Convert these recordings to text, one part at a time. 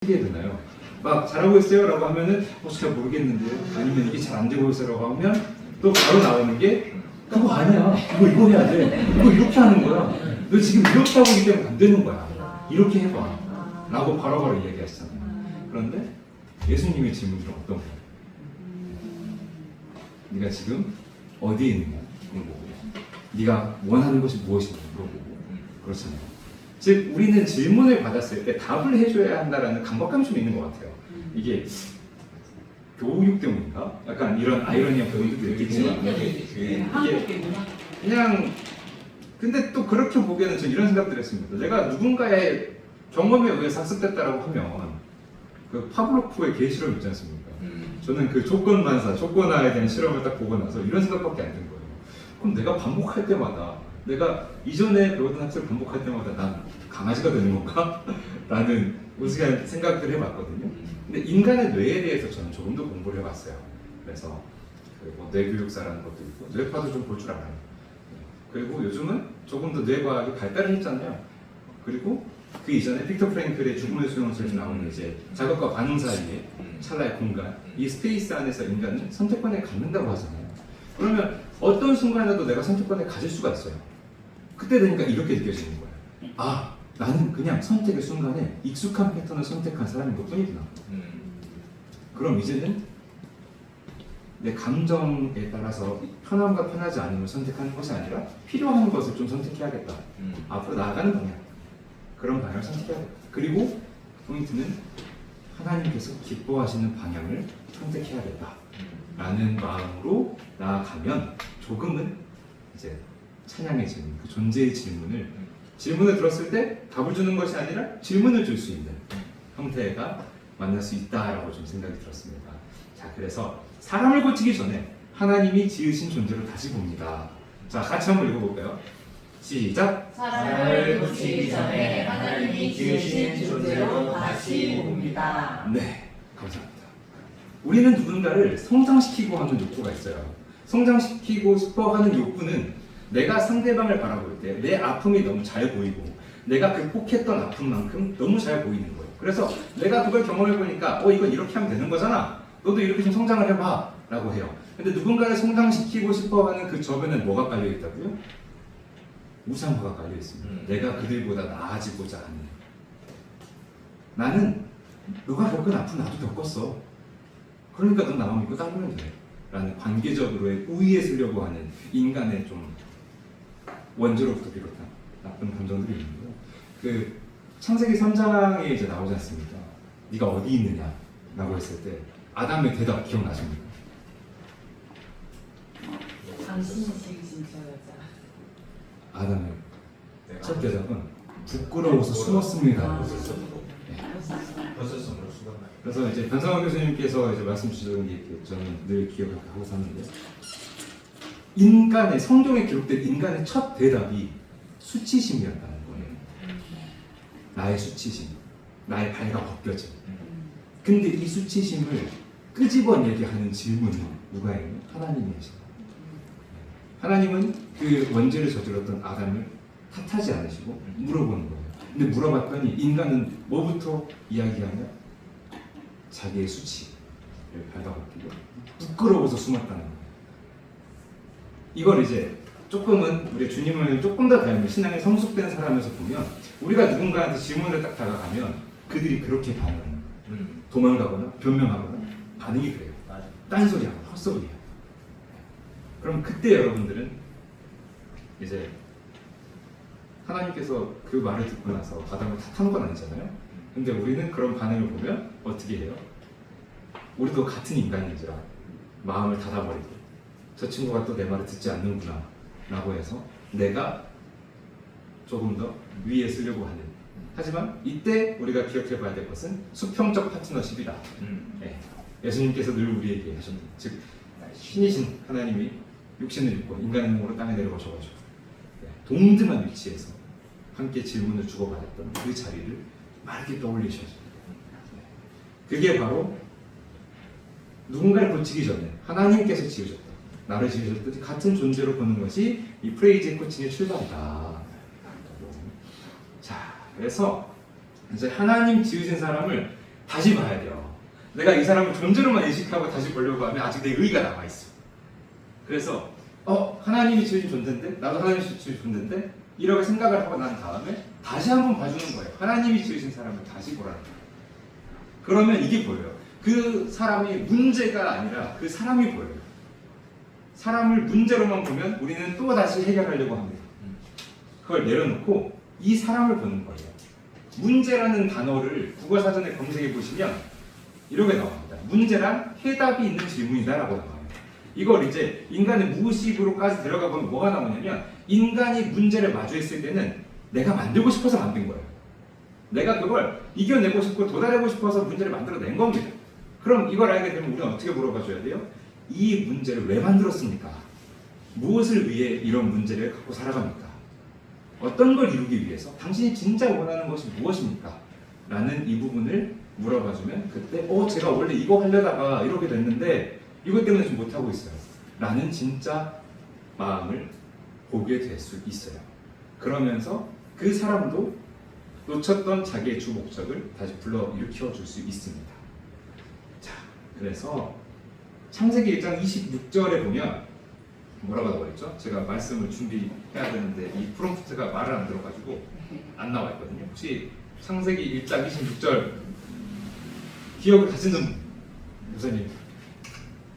어떻게 되나요? 막 잘하고 있어요 라고 하면은 잘 모르겠는데요, 아니면 이게 잘 안 되고 있어요 라고 하면 또 바로 나오는 게 그거 아니야, 이거 해야 돼, 이거 이렇게 하는 거야, 너 지금 이렇게 하고 있기 때문에 안 되는 거야, 이렇게 해봐 라고 바로바로 이야기하시잖아요. 그런데 예수님의 질문들은 어떤 거예요? 네가 지금 어디에 있느냐 물어보고, 네가 원하는 것이 무엇이냐 물어보고, 그렇잖아요. 즉 우리는 질문을 받았을 때 답을 해줘야 한다라는 강박감이 좀 있는 것 같아요. 이게 교육 때문인가? 약간 이런 아이러니한 부분도 있겠지만 이게 그냥, 근데 또 그렇게 보기에는 저 이런 생각들을 했습니다. 내가 누군가의 경험에 의해서 학습됐다라고 하면 그 파블로프의 개 실험 있지 않습니까? 저는 그 조건반사, 조건화에 대한 실험을 딱 보고 나서 이런 생각밖에 안 든 거예요. 그럼 내가 반복할 때마다, 내가 이전에 배우던 학습을 반복할 때마다 난 강아지가 되는 건가? 라는 우스갯 생각들을 해봤거든요. 근데 인간의 뇌에 대해서 저는 조금 더 공부를 해봤어요. 그래서 뭐 뇌교육사라는 것도 있고 뇌파도 좀 볼 줄 알아요. 그리고 요즘은 조금 더 뇌과학이 발달을 했잖아요. 그리고 그 이전에 빅터 프랭클의 죽음의 수용소에서 나오는 이제 자극과 반응 사이의 찰나의 공간, 이 스페이스 안에서 인간은 선택권을 갖는다고 하잖아요. 그러면 어떤 순간에도 내가 선택권을 가질 수가 있어요. 그때 되니까 이렇게 느껴지는 거예요. 아, 나는 그냥 선택의 순간에 익숙한 패턴을 선택한 사람인 것 뿐이구나. 그럼 이제는 내 감정에 따라서 편함과 편하지 않음을 선택하는 것이 아니라 필요한 것을 좀 선택해야겠다. 앞으로 나아가는 방향, 그런 방향을 선택해야겠다. 그리고 포인트는 하나님께서 기뻐하시는 방향을 선택해야겠다 라는 마음으로 나아가면 조금은 이제 찬양의 질문, 그 존재의 질문을 들었을 때 답을 주는 것이 아니라 질문을 줄 수 있는 형태가 만날 수 있다라고 좀 생각이 들었습니다. 자, 그래서 사람을 고치기 전에 하나님이 지으신 존재로 다시 봅니다. 자, 같이 한번 읽어볼까요? 시작! 사람을 고치기 전에 하나님이 지으신 존재로 다시 봅니다. 네, 감사합니다. 우리는 누군가를 성장시키고 하는 욕구가 있어요. 성장시키고 싶어 하는 욕구는 내가 상대방을 바라볼 때 내 아픔이 너무 잘 보이고 내가 극복했던 아픔만큼 너무 잘 보이는 거예요. 그래서 내가 그걸 경험해보니까 이건 이렇게 하면 되는 거잖아, 너도 이렇게 좀 성장을 해봐 라고 해요. 근데 누군가를 성장시키고 싶어하는 그 저변에 뭐가 깔려있다고요? 우상화가 깔려있습니다. 내가 그들보다 나아지고자 하는, 나는 너가 겪은 아픔 나도 겪었어, 그러니까 넌 나만 믿고 따르면 돼 라는 관계적으로의 우위에 서려고 하는 인간의 좀 원죄로부터 비롯한 나쁜 감정들이 있는데요. 그 창세기 3장에 이제 나오지 않습니까? 네가 어디 있느냐 라고 했을 때 아담의 대답 기억나십니까? 당신이 지으신 저 여자. 아담의 첫 대답은 부끄러워서 숨었습니다. 그래서 이제 변상호 교수님께서 이제 말씀 주시던 게 저는 늘 기억을 하고 사는데, 인간의 성경에 기록된 인간의 첫 대답이 수치심이었다는 거예요. 나의 수치심, 나의 발가 벗겨짐. 근데 이 수치심을 끄집어내게 하는 질문은 누가 했냐? 하나님이 하신 거예요. 하나님은 그 원죄를 저질렀던 아담을 탓하지 않으시고 물어보는 거예요. 근데 물어봤더니 인간은 뭐부터 이야기하냐? 자기의 수치를 발가벗기고 부끄러워서 숨었다는 거예요. 이걸 이제 조금은 우리 주님을 조금 더 닮은 신앙에 성숙된 사람에서 보면, 우리가 누군가한테 질문을 딱 다가가면 그들이 그렇게 반응해요. 도망가거나 변명하거나 반응이 그래요. 딴소리하거나 헛소리해요. 그럼 그때 여러분들은 이제 하나님께서 그 말을 듣고 나서 아담을 탓하는 건 아니잖아요. 근데 우리는 그런 반응을 보면 어떻게 해요? 우리도 같은 인간인지라 마음을 닫아버리고, 저 친구가 또 내 말을 듣지 않는구나 라고 해서 내가 조금 더 위에 쓰려고 하는. 하지만 이때 우리가 기억해 봐야 될 것은 수평적 파트너십이다. 예수님께서 늘 우리에게 하셨던, 즉 신이신 하나님이 육신을 입고 인간의 몸으로 땅에 내려가셔가지고 동등한 위치에서 함께 질문을 주고받았던 그 자리를 맑게 떠올리셔서, 그게 바로 누군가를 고치기 전에 하나님께서 지으셨다, 나를 지으셨듯이 같은 존재로 보는 것이 이 프레이즈 코칭의 출발이다. 자, 그래서 이제 하나님 지으신 사람을 다시 봐야 돼요. 내가 이 사람을 존재로만 인식하고 다시 보려고 하면 아직 내 의가 남아있어. 그래서 하나님이 지으신 존재인데 나도 하나님이 지으신 존재인데 이렇게 생각을 하고 난 다음에 다시 한번 봐주는 거예요. 하나님이 지으신 사람을 다시 보라는 거예요. 그러면 이게 보여요. 그 사람이 문제가 아니라 그 사람이 보여요. 사람을 문제로만 보면 우리는 또 다시 해결하려고 합니다. 그걸 내려놓고 이 사람을 보는 거예요. 문제라는 단어를 국어사전에 검색해 보시면 이렇게 나옵니다. 문제란 해답이 있는 질문이다라고 나와요. 이걸 이제 인간의 무의식으로까지 들어가 보면 뭐가 나오냐면 인간이 문제를 마주했을 때는 내가 만들고 싶어서 만든 거예요. 내가 그걸 이겨내고 싶고 도달하고 싶어서 문제를 만들어낸 겁니다. 그럼 이걸 알게 되면 우리는 어떻게 물어봐줘야 돼요? 이 문제를 왜 만들었습니까? 무엇을 위해 이런 문제를 갖고 살아갑니까? 어떤 걸 이루기 위해서? 당신이 진짜 원하는 것이 무엇입니까? 라는 이 부분을 물어봐주면 그때 제가 원래 이거 하려다가 이렇게 됐는데 이것 때문에 좀 못하고 있어요. 라는 진짜 마음을 보게 될 수 있어요. 그러면서 그 사람도 놓쳤던 자기의 주 목적을 다시 불러일으켜 줄 수 있습니다. 자, 그래서 창세기 1장 26절에 보면 뭐라고 나와 있죠? 제가 말씀을 준비해야 되는데 이 프롬프트가 말을 안 들어가지고 안 나와 있거든요. 혹시 창세기 1장 26절 기억을 하시는 목사님?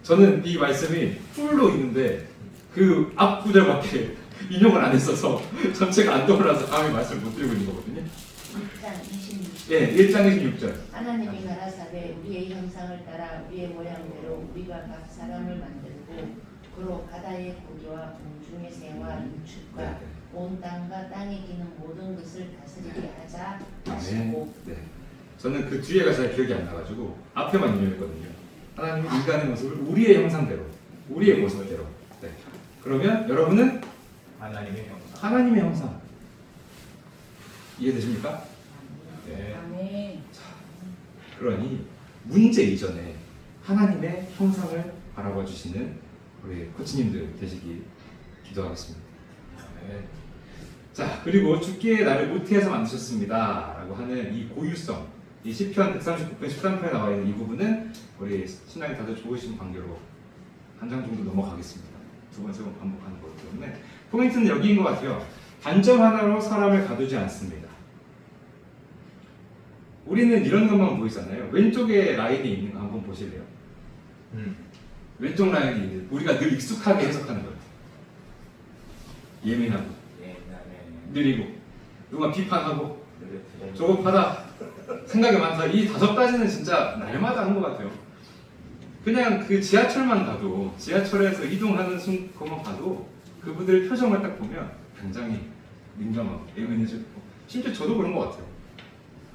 저는 이 말씀이 풀로 있는데 그 앞 구절밖에 인용을 안 했어서 전체가 안 떠올라서 다음에 말씀을 못 드리고 있는 거거든요. 1장 26절. 예, 1장 26절. 하나님이 가라사대 우리의 형상을 따라 우리의 모양대로 우리가 각 사람을 만들고 그로 바다의 고기와 공중의 새와 육축과 온 땅과 땅에 기는 모든 것을 다스리게 하자 하시고. 네. 저는 그 뒤에가 잘 기억이 안 나가지고 앞에만 인용했거든요. 하나님이 인간의 모습을 우리의 형상대로, 우리의 모습대로. 네. 그러면 여러분은 하나님의 형상. 하나님의 형상. 이해되십니까? 네. 아멘. 그러니 문제 이전에 하나님의 형상을 바라봐 주시는 우리 코치님들 되시기 기도하겠습니다. 네. 자, 그리고 주께 나를 모태에서 만드셨습니다 라고 하는 이 고유성, 이 시편 139편 13편에 나와 있는 이 부분은 우리 신앙이 다들 좋으신 관계로 한 장 정도 넘어가겠습니다. 두 번, 세 번 반복하는 거기 때문에 포인트는 여기인 것 같아요. 단점 하나로 사람을 가두지 않습니다. 우리는 이런 것만 보이잖아요. 왼쪽에 라인이 있는 거 한번 보실래요? 왼쪽 라인이 있는 우리가 늘 익숙하게 해석하는 거예요. 예민하고 느리고 누가 비판하고 조급하다 생각이 많다. 이 5가지는 진짜 날마다 하는 것 같아요. 그냥 그 지하철만 가도 지하철에서 이동하는 것만 봐도 그분들 표정을 딱 보면 굉장히 민감하고 예민해지고 심지어 저도 그런 것 같아요.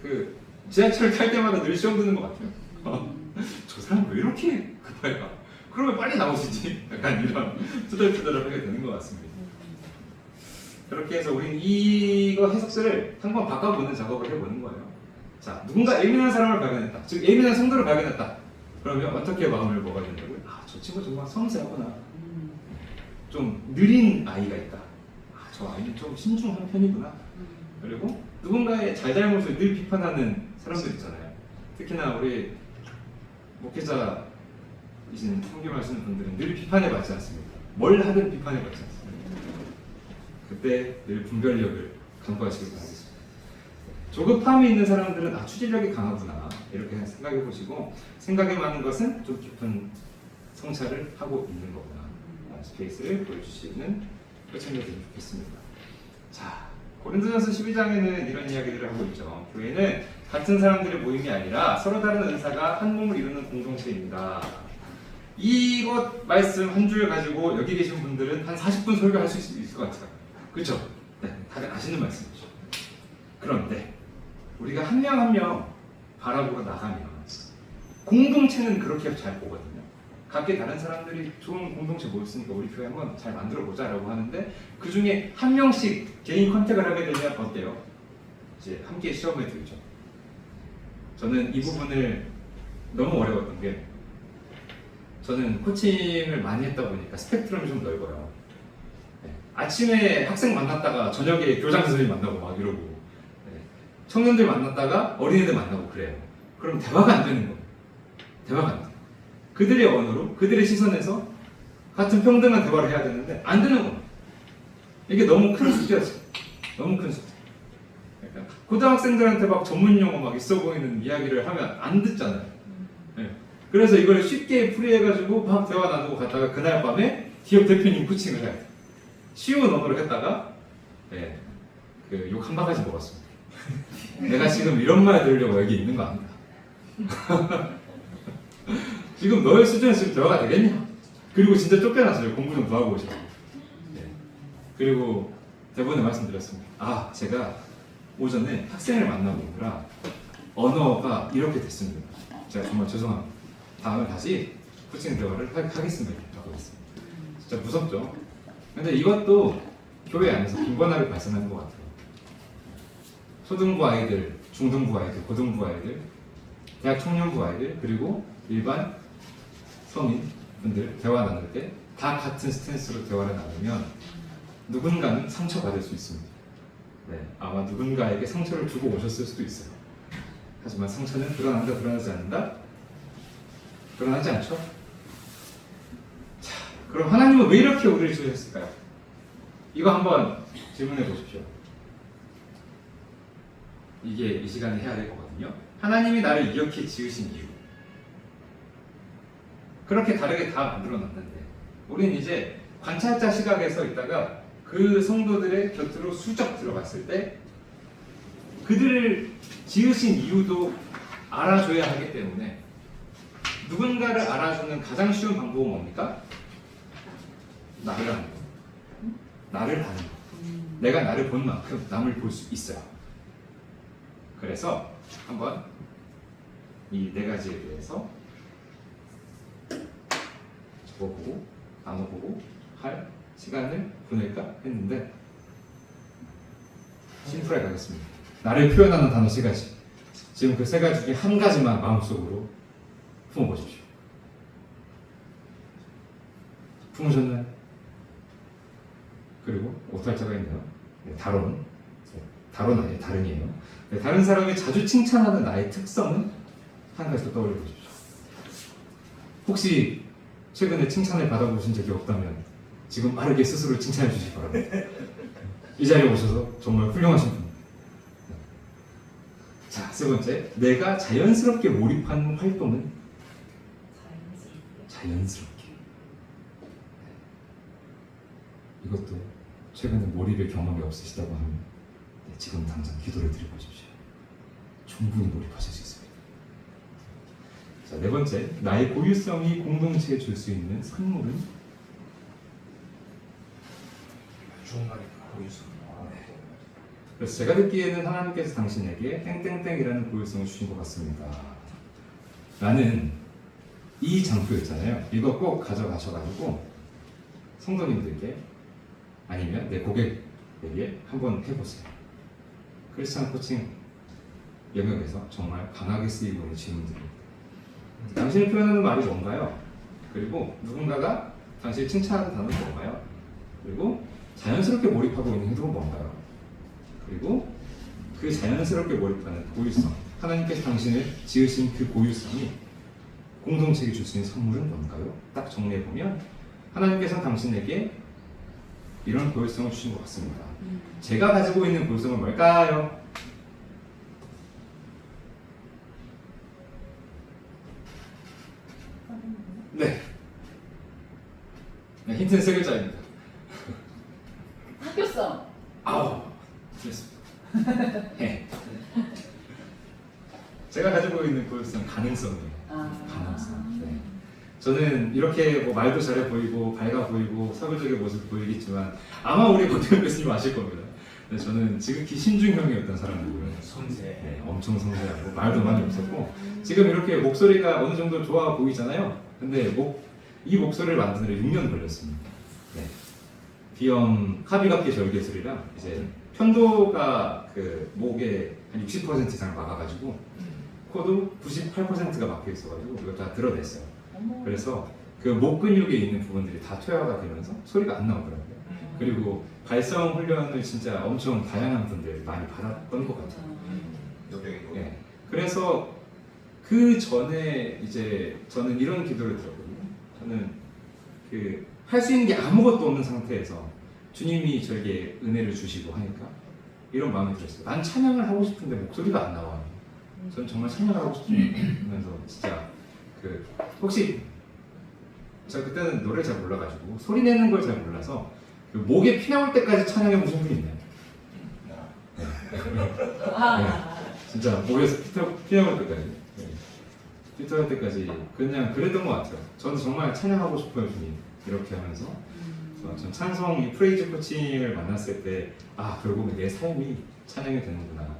그 지하철 탈 때마다 늘 시험 드는 것 같아요. 저 사람 왜 이렇게 급할까? 그러면 빨리 나오시지. 약간 이런 투덜투덜을 하게 되는 것 같습니다. 그렇게 해서 우리는 이거 해석서를 한번 바꿔보는 작업을 해보는 거예요. 자, 누군가 예민한 사람을 발견했다. 즉 예민한 성도를 발견했다. 그러면 어떻게 마음을 먹어야 된다고요? 저 친구 정말 섬세하구나. 좀 느린 아이가 있다. 저 아이는 좀 신중한 편이구나. 그리고 누군가의 잘잘못을 늘 비판하는 사람들 있잖아요. 특히나 우리 목회자이신 성경하시는 분들은 늘 비판에 받지 않습니다. 뭘 하든 비판에 받지 않습니다. 그때 늘 분별력을 강구하시길 바라겠습니다. 조급함이 있는 사람들은 추진력이 강하구나 이렇게 생각해 보시고 생각이 많은 것은 좀 깊은 성찰을 하고 있는 거구나 스페이스를 보여주시는 표창력이 좋겠습니다. 자, 고린도전서 12장에는 이런 이야기들을 하고 있죠. 교회는 같은 사람들의 모임이 아니라 서로 다른 은사가 한 몸을 이루는 공동체입니다. 이것 말씀 한 줄 가지고 여기 계신 분들은 한 40분 설교할 수 있을 것 같아요. 그렇죠? 네, 다들 아시는 말씀이죠. 그런데 우리가 한 명 한 명 바라보고 나가면 공동체는 그렇게 잘 보거든요. 각기 다른 사람들이 좋은 공동체 모였으니까 우리 교회 한번 잘 만들어 보자라고 하는데 그 중에 한 명씩 개인 컨택을 하게 되면 어때요? 이제 함께 시험에 들죠. 저는 이 부분을 너무 어려웠던 게 저는 코칭을 많이 했다 보니까 스펙트럼이 좀 넓어요. 네. 아침에 학생 만났다가 저녁에 교장 선생님 만나고 막 이러고 네. 청년들 만났다가 어린이들 만나고 그래요. 그럼 대화가 안 되는 거예요. 대화가 안 돼. 그들의 언어로, 그들의 시선에서 같은 평등한 대화를 해야 되는데 안 되는 거예요. 이게 너무 큰 숙제였어요. 너무 큰 숙제. 그러니까 고등학생들한테 막 전문 용어 막 있어 보이는 이야기를 하면 안 듣잖아요. 네. 그래서 이걸 쉽게 풀이해가지고 막 대화 나누고 갔다가 그날 밤에 기업 대표님 코칭을 해야 돼. 쉬운 언어로 했다가 네, 그욕 한 바가지 먹었습니다. 내가 지금 이런 말 들으려고 여기 있는 거 아니다. 지금 너의 수준에서 지금 대화가 되겠냐? 그리고 진짜 쫓겨났어요. 공부 좀 더 하고 오시라고. 네. 그리고 대본에 말씀드렸습니다. 아, 제가 오전에 학생을 만나고 오느라 언어가 이렇게 됐습니다. 제가 정말 죄송합니다. 다음에 다시 코칭 대화를 하겠습니다. 하고 있습니다. 진짜 무섭죠? 근데 이것도 교회 안에서 빈번하게 발생하는 것 같아요. 초등부 아이들, 중등부 아이들, 고등부 아이들, 대학 청년부 아이들, 그리고 일반 성인분들 대화 나눌 때 다 같은 스탠스로 대화를 나누면 누군가는 상처받을 수 있습니다. 네, 아마 누군가에게 상처를 주고 오셨을 수도 있어요. 하지만 상처는 드러난다, 드러나지 않는다? 드러나지 않죠? 자, 그럼 하나님은 왜 이렇게 우리를 지으셨을까요? 이거 한번 질문해 보십시오. 이게 이 시간에 해야 될 거거든요. 하나님이 나를 이렇게 지으신 이유. 그렇게 다르게 다 만들어놨는데 우리는 이제 관찰자 시각에서 있다가 그 성도들의 곁으로 수적 들어갔을 때 그들을 지으신 이유도 알아줘야 하기 때문에 누군가를 알아주는 가장 쉬운 방법은 뭡니까? 나를 아는 거. 나를 아는 거. 내가 나를 본 만큼 남을 볼 수 있어요. 그래서 한번 이 네 가지에 대해서 적어보고 나눠보고 할 시간을 보낼까 했는데 심플하게 가겠습니다. 나를 표현하는 단어 세 가지. 지금 그 세 가지 중에 한 가지만 마음속으로 품어보십시오. 품으셨나요? 그리고 오탈자가 있네요. 네, 다론. 네, 다론 아니에요. 다른이에요. 네, 다른 사람이 자주 칭찬하는 나의 특성은 한 가지 더 떠올려 보십시오. 혹시 최근에 칭찬을 받아보신 적이 없다면 지금 빠르게 스스로 칭찬해 주시기 바랍니다. 이 자리에 오셔서 정말 훌륭하신 분. 자, 세 번째, 내가 자연스럽게 몰입하는 활동은 자연스럽게. 이것도 최근에 몰입의 경험이 없으시다고 하면 네, 지금 당장 기도를 드려보십시오. 충분히 몰입하실 수 있습니다. 자, 네 번째, 나의 고유성이 공동체에 줄 수 있는 선물은 좋은 말이다. 고유성. 그래서 제가 듣기에는 하나님께서 당신에게 땡땡땡이라는 고유성을 주신 것 같습니다. 나는 이 장표 있잖아요. 이거 꼭 가져가셔가지고 성도님들께 아니면 내 고객에게 한번 해보세요. 크리스찬 코칭 영역에서 정말 강하게 쓰이고 있는 질문들입니다. 당신을 표현하는 말이 뭔가요? 그리고 누군가가 당신을 칭찬하는 단어는 뭔가요? 그리고 자연스럽게 몰입하고 있는 행동은 뭔가요? 그리고 그 자연스럽게 몰입하는 고유성, 하나님께서 당신을 지으신 그 고유성이 공동체에게 줄 수 있는 선물은 뭔가요? 딱 정리해보면 하나님께서 당신에게 이런 고유성을 주신 것 같습니다. 제가 가지고 있는 고유성은 뭘까요? 네. 네, 힌트는 세 글자입니다. 학교성. 아우, 됐습니다. 네. 제가 가지고 있는 고유성 가능성이에요. 가능성. 네. 저는 이렇게 뭐 말도 잘해 보이고 밝아 보이고 서글적인 모습 보이겠지만 아마 우리 고태현 교수님 아실 겁니다. 네, 저는 지극히 신중형이었던 사람이고요. 섬세. 네, 엄청 섬세하고 말도 많이 없었고 지금 이렇게 목소리가 어느 정도 좋아 보이잖아요. 근데 이 목소리를 만드느라 6년 걸렸습니다. 네. 비염 카비갑기 절개술이랑 이제 편도가 그 목에 한 60% 이상 막아가지고 코도 98%가 막혀 있어가지고 이거 다 드러냈어요. 그래서 그 목 근육에 있는 부분들이 다 퇴화가 되면서 소리가 안 나오더라고요. 그리고 발성 훈련을 진짜 엄청 다양한 분들 많이 받았던 것 같아요. 여백이고. 네. 그래서 그 전에 이제 저는 이런 기도를 들었거든요. 저는 그 할 수 있는 게 아무것도 없는 상태에서 주님이 저에게 은혜를 주시고 하니까 이런 마음이 들었어요. 난 찬양을 하고 싶은데 목소리가 안 나와. 저는 정말 찬양을 하고 싶으면서 진짜 그 혹시 제가 그때는 노래를 잘 몰라가지고 소리 내는 걸 잘 몰라서 그 목에 피 나올 때까지 찬양해 보신 분이 있나요? 진짜 목에서 피 나올 때까지 피 나올 때까지 그냥 그랬던 것 같아요. 저는 정말 찬양하고 싶어요 주님 이렇게 하면서 전 찬송 이 프레이즈 코칭을 만났을 때 아 결국은 내 삶이 찬양이 되는구나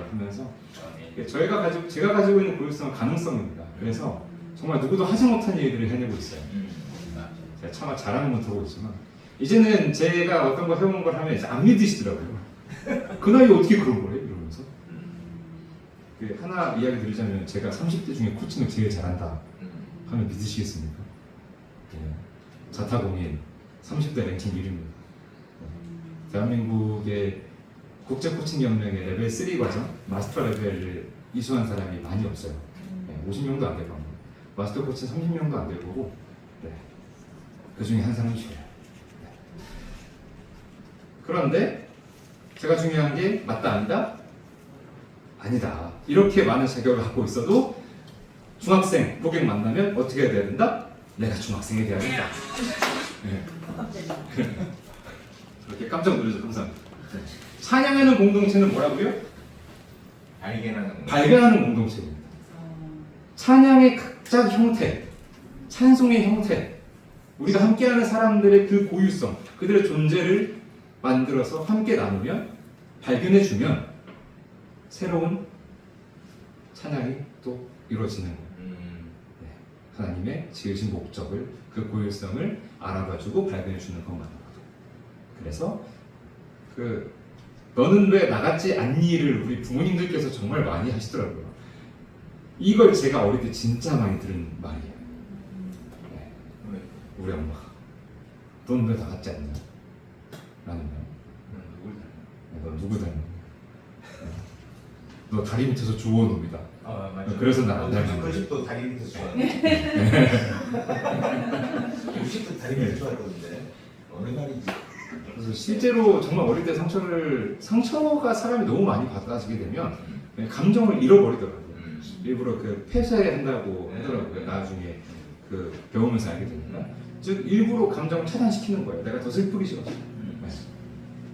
하면서 제가 가지고 있는 고유성은 가능성입니다. 그래서 정말 누구도 하지 못한 일들을 해내고 있어요. 제가 차마 자랑은 못하고 있지만 이제는 제가 어떤 걸 해온 걸 하면 이제 안 믿으시더라고요. 그 나이에 어떻게 그런 거래? 이러면서 그 하나 이야기 드리자면 제가 30대 중에 코칭을 제일 잘한다 하면 믿으시겠습니까? 자타공인 30대 랭킹 1위입니다. 대한민국의 국제 코칭 연맹의 레벨 3 과정 마스터 레벨을 이수한 사람이 많이 없어요. 50명도 안 될 겁니다. 마스터 코치 30명도 안 될 거고 그 중에 한 사람이 저예요. 그런데 제가 중요한 게 맞다 아니다? 아니다. 이렇게 많은 자격을 갖고 있어도 중학생 고객 만나면 어떻게 해야 된다? 내가 중학생이 돼야 된다. 그렇게 깜짝 놀라죠 항상. 찬양하는 공동체는 뭐라고요? 발견하는 공동체입니다. 찬양의 각자 형태, 찬송의 형태, 우리가 함께하는 사람들의 그 고유성, 그들의 존재를 만들어서 함께 나누면, 발견해주면 새로운 찬양이 또 이루어지는 거예요. 하나님의 지으신 목적을, 그 고유성을 알아봐주고 발견해주는 것만으로도. 그래서 너는 왜 나같지 않니를 우리 부모님들께서 정말 많이 하시더라고요. 이걸 제가 어릴 때 진짜 많이 들은 말이에요. 우리 엄마가 넌 왜 나같지 않냐? 라는 말. 너 누구 닮아? 너 다리 밑에서 주워 놈이다. 맞아. 그래서 나 안 닮은 거야. 음식도 다리 밑에서 좋아하는데. 음식도 다리 밑에서 좋아했거든요. 어느 날이지? 그래서 실제로 정말 어릴 때 상처가 사람이 너무 많이 받아지게 되면 감정을 잃어버리더라고요. 일부러 그 폐쇄한다고 하더라고요. 나중에 그 배우면서 알게 되니까. 즉 일부러 감정을 차단시키는 거예요. 내가 더 슬프기 싫어서.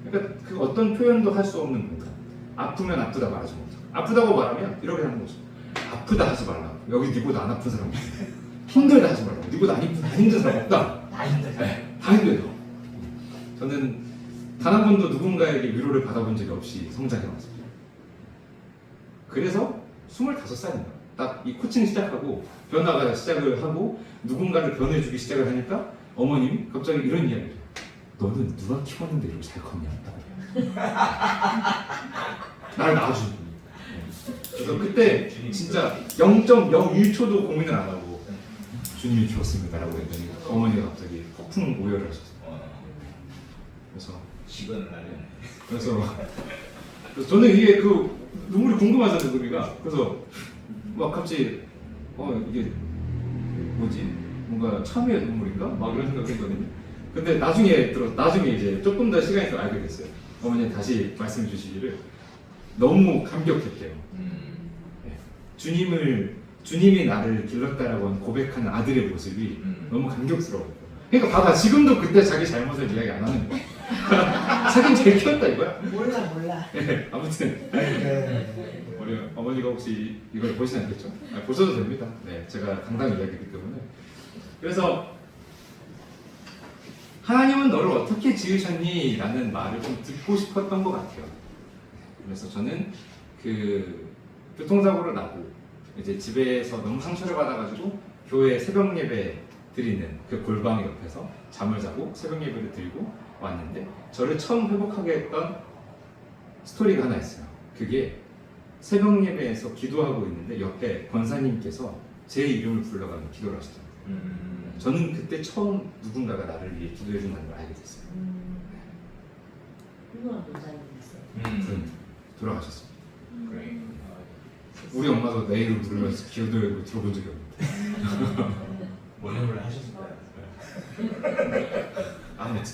그러니까 그 어떤 표현도 할 수 없는 공간. 아프면 아프다 말하지 못하고, 아프다고 말하면 이렇게 하는 거죠. 아프다 하지 말라고. 여기 니보다 안 아픈 사람 없어. 힘들다 하지 말라고. 니보다 안 힘든 사람 없다. 다 힘들다. 다 힘들다. 저는 단 한 번도 누군가에게 위로를 받아본 적이 없이 성장해 왔습니다. 그래서 25살인가 딱 이 코칭 시작하고 변화가 시작을 하고 누군가를 변해주기 시작을 하니까 어머님이 갑자기 이런 이야기를 해요. 너는 누가 키웠는데 이렇게 잘 컸냐? 나를 낳아준 분이. 그래서 그때 진짜 0.01초도 고민을 안 하고 주님이 키웠습니다라고 했더니 어머니가 갑자기 폭풍 오열을 하셨어요. 그래서 시간을 날렸네. 그래서 저는 이게 그 눈물이 궁금하잖아요, 우리가. 그래서 막 갑자기 이게 뭐지? 뭔가 참회의 눈물인가? 막 이런 생각했거든요. 근데 나중에 이제 조금 더 시간이 더 알게 됐어요. 어머니 다시 말씀해 주시기를 너무 감격했대요. 네. 주님이 나를 길렀다라고 고백하는 아들의 모습이 너무 감격스러워요. 그러니까 봐봐, 지금도 그때 자기 잘못을 이야기 안 하는 거야. 자기는 제일 키웠다 이거야. 몰라. 네, 아무튼 우리 어머니가 혹시 이걸 보시지 않겠죠? 보셔도 됩니다. 네, 제가 당당히 이야기했기 때문에. 그래서 하나님은 너를 어떻게 지으셨니? 라는 말을 좀 듣고 싶었던 것 같아요. 그래서 저는 그 교통사고를 나고 이제 집에서 너무 상처를 받아가지고 교회 새벽 예배 드리는 그 골방 옆에서 잠을 자고 새벽 예배를 드리고 왔는데 저를 처음 회복하게 했던 스토리가 하나 있어요. 그게 새벽 예배에서 기도하고 있는데 옆에 권사님께서 제 이름을 불러가며 기도를 하시더라고요. 저는 그때 처음 누군가가 나를 위해 기도해 준다는 걸 알게 됐어요. 훌륭한 권사님이었어요. 돌아가셨습니다. 그래. 우리 엄마도 내 이름 부르면서 기도를 들어본 적이 없는데. 원형을 하셨을까요? 아무튼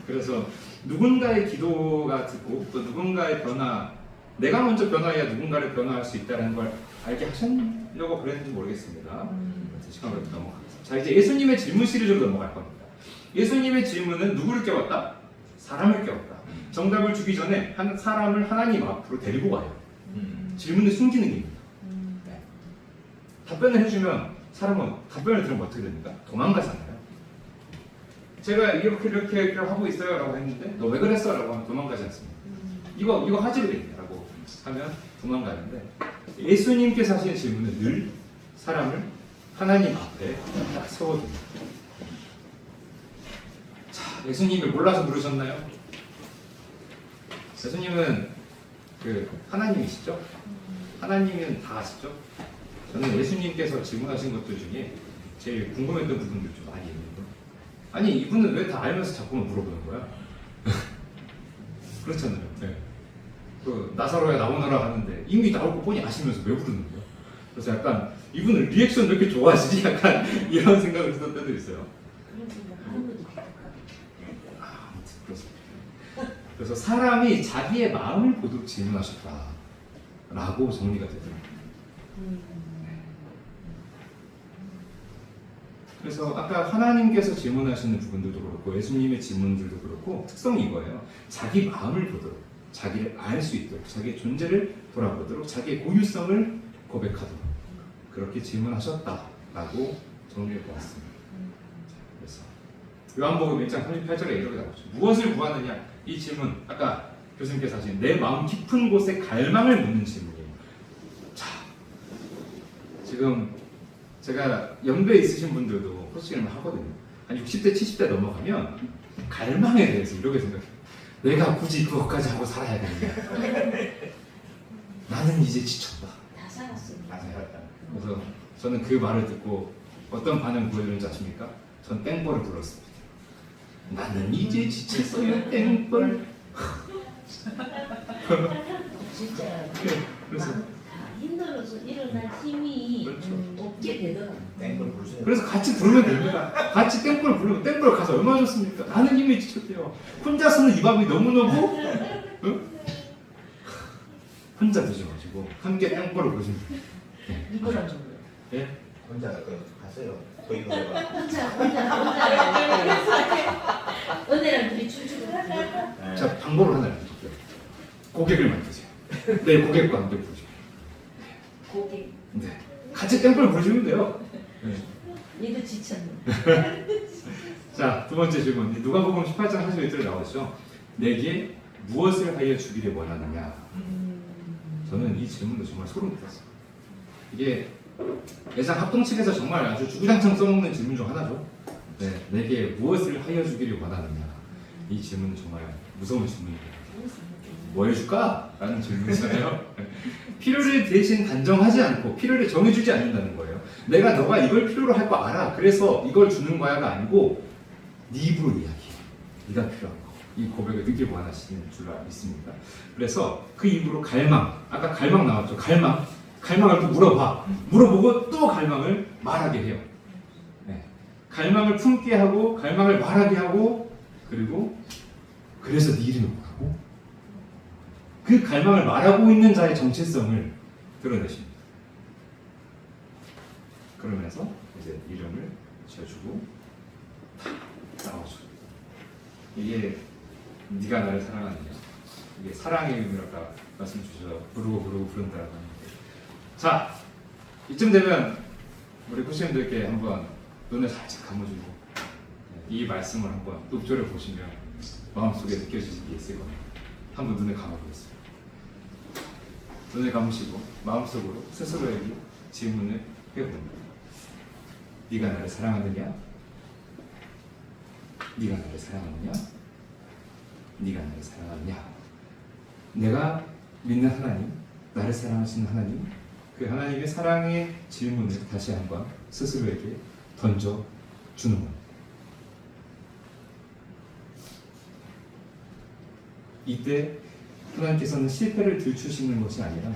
그래서 누군가의 기도가 듣고 또 누군가의 변화, 내가 먼저 변화해야 누군가를 변화할 수 있다는 걸 알게 하시려고 그랬는지 모르겠습니다. 시간을 넘어가겠습니다. 자, 이제 예수님의 질문 시리즈로 넘어갈 겁니다. 예수님의 질문은 누구를 깨웠다? 사람을 깨웠다. 정답을 주기 전에 한 사람을 하나님 앞으로 데리고 가요. 질문을 숨기는 게 있습니다. 네. 답변을 해주면 사람은 답변을 들으면 어떻게 됩니까? 도망가잖아요. 제가 이렇게 하고 있어요 라고 했는데 너 왜 그랬어? 라고 하면 도망가지 않습니다. 이거 하지 그랬냐 라고 하면 도망가는데, 예수님께서 하시는 질문은 늘 사람을 하나님 앞에 딱 세워둡니다. 자, 예수님을 몰라서 물으셨나요? 예수님은 그 하나님이시죠? 하나님은 다 아시죠? 저는 예수님께서 질문하신 것들 중에 제일 궁금했던 부분들 좀 많이 있는데, 아니 이분은 왜 다 알면서 자꾸만 물어보는 거야? 그렇잖아요. 네. 그 나사로야 나오너라 하는데 이미 나올 거 뻔히 아시면서 왜 부르는 거야? 그래서 약간 이분은 리액션 왜 이렇게 좋아하시지? 약간 이런 생각을 했던 때도 있어요. 아무튼 그렇습니다. 그래서 사람이 자기의 마음을 보도록 질문하셨다라고 정리가 되더라고요. 그래서 아까 하나님께서 질문하시는 부분들도 그렇고 예수님의 질문들도 그렇고 특성이 이거예요. 자기 마음을 보도록, 자기를 알 수 있도록, 자기의 존재를 돌아보도록, 자기의 고유성을 고백하도록 그렇게 질문하셨다라고 정리해 보았습니다. 그래서 요한복음 1장 38절에 이렇게 나오죠. 무엇을 구하느냐? 이 질문, 아까 교수님께서 하신 내 마음 깊은 곳에 갈망을 묻는 질문이에요. 자, 지금 제가 연배에 있으신 분들도 코칭을 하거든요. 한 60대, 70대 넘어가면 갈망에 대해서 이렇게 생각해요. 내가 굳이 그것까지 하고 살아야 되느냐? 나는 이제 지쳤다. 다 살았습니다. 그래서 저는 그 말을 듣고 어떤 반응 보여주는지 아십니까? 전 땡벌을 불렀습니다. 나는 이제 지쳤어요, 땡벌. 진짜 그래서 다 힘들어서 일어날 힘이 그렇죠. 없게 되더라고요. 땡걸 부르세요. 그래서 같이 부르면 됩니다. 같이 땡벌 부르면 땡벌 가서 얼마나 좋습니까? 나는 이미 지쳤대요. 혼자서는 이 밥이 너무너무 응? 혼자 드지 마시고 함께 땡벌을 부르시면 돼요. 이거랑 정도. 예? 혼자 가세요. 거기 노래가. 혼자 은혜랑 둘이 춤추고 있어요. 자, 방법을 하나 알려줄게요. 고객을 만드세요. 내 고객과 함께 부르세요. 고개 네. 같이 땡벌 부르시면 돼요. 네. 얘도 지쳤네. 자, 두 번째 질문. 누가복음 18장 41절에 나오죠. 내게 무엇을 하여 주기를 원하느냐? 저는 이 질문도 정말 소름 돋았어요. 이게 예상 합동측에서 정말 아주 주구장창 써먹는 질문 중 하나죠. 네, 내게 무엇을 하여 주기를 원하느냐? 이 질문은 정말 무서운 질문입니다. 뭐 해줄까? 라는 질문이잖아요. 필요를 대신 단정하지 않고 필요를 정해주지 않는다는 거예요. 내가 너가 이걸 필요로 할 거 알아. 그래서 이걸 주는 거야가 아니고 네 입으로 이야기해. 네가 필요한 거. 이 고백을 느끼고 원하시는 줄 믿습니다. 그래서 그 입으로 갈망. 아까 갈망 나왔죠. 갈망을 또 물어봐. 물어보고 또 갈망을 말하게 해요. 네. 갈망을 품게 하고 갈망을 말하게 하고 그리고 그래서 네 이름이 뭐라고? 그 갈망을 말하고 있는 자의 정체성을 드러내십니다. 그러면서 이제 이름을 지어주고 나오죠. 이게 네가 나를 사랑하느냐? 이게 사랑의 의미라고 말씀 주셔서 부르고 부른다라고 하는데, 자 이쯤 되면 우리 쿠시님들께 한번 눈을 살짝 감아주고 이 말씀을 한번 읊조려 보시면 마음속에 느껴지는 게 있을 겁니다. 한번 눈을 감아보겠습니다. 눈을 감으시고 마음속으로 스스로에게 질문을 해봅니다. 네가 나를 사랑하느냐? 네가 나를 사랑하느냐? 네가 나를 사랑하느냐? 내가 믿는 하나님, 나를 사랑하시는 하나님, 그 하나님의 사랑의 질문을 다시 한번 스스로에게 던져 주는 겁니다. 이때 하나님께서는 실패를 들추시는 것이 아니라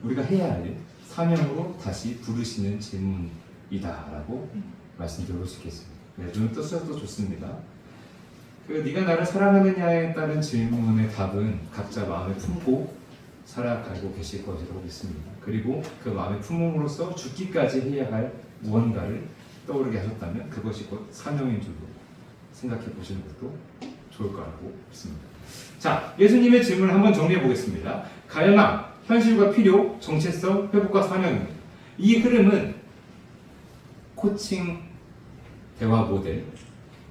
우리가 해야 할 사명으로 다시 부르시는 질문이다라고 말씀드리고 싶겠습니다. 네, 좀 뜻도 좋습니다. 그 네가 나를 사랑하느냐에 따른 질문의 답은 각자 마음에 품고 살아가고 계실 것이라고 믿습니다. 그리고 그 마음에 품음으로써 죽기까지 해야 할 무언가를 떠오르게 하셨다면 그것이 곧 사명인 줄로 생각해 보시는 것도 좋을 거라고 믿습니다. 자, 예수님의 질문을 한번 정리해 보겠습니다. 갈망, 현실과 필요, 정체성, 회복과 사명입니다. 이 흐름은 코칭 대화 모델,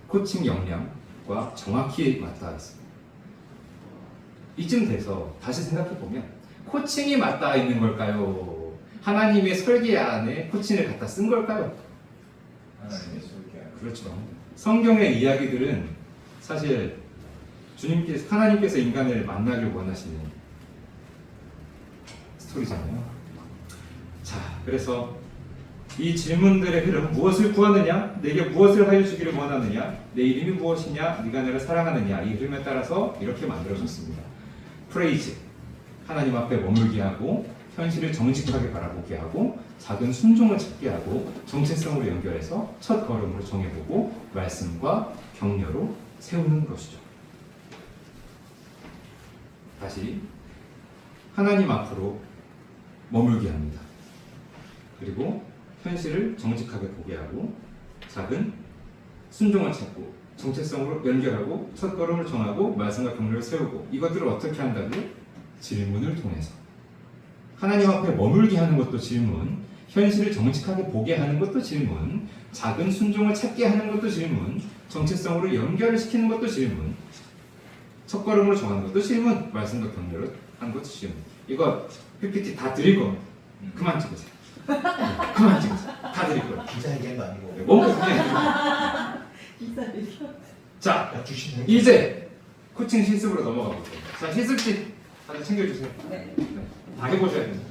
코칭 역량과 정확히 맞닿아 있습니다. 이쯤 돼서 다시 생각해 보면 코칭이 맞닿아 있는 걸까요? 하나님의 설계 안에 코칭을 갖다 쓴 걸까요? 하나님의 설계. 그렇죠. 성경의 이야기들은 사실 하나님께서 인간을 만나려고 원하시는 스토리잖아요. 자, 그래서 이 질문들의 흐름, 무엇을 구하느냐, 내게 무엇을 하여 주기를 원하느냐, 내 이름이 무엇이냐, 네가 나를 사랑하느냐, 이 흐름에 따라서 이렇게 만들어졌습니다. 프레이즈, 하나님 앞에 머물게 하고 현실을 정직하게 바라보게 하고 작은 순종을 찾게 하고 정체성으로 연결해서 첫 걸음으로 정해보고 말씀과 격려로 세우는 것이죠. 다시 하나님 앞으로 머물게 합니다. 그리고 현실을 정직하게 보게 하고 작은 순종을 찾고 정체성으로 연결하고 첫 걸음을 정하고 말씀과 격려를 세우고 이것들을 어떻게 한다고? 질문을 통해서 하나님 앞에 머물게 하는 것도 질문, 현실을 정직하게 보게 하는 것도 질문, 작은 순종을 찾게 하는 것도 질문, 정체성으로 연결을 시키는 것도 질문, 첫 걸음으로 정하는 것도 질문, 말씀과 격려를 하는 것도 질문. 이거 PPT 다 드릴 겁니다. 그만 찍으세요. 그만 찍으세요. 다 드릴 거예요. 기자회견도 아니고. 뭔가 그냥 자, 야, 주시네. 이제 코칭 실습으로 넘어가 볼게요. 자, 실습지 다들 챙겨주세요. 네. 다 해보셔야 됩니다.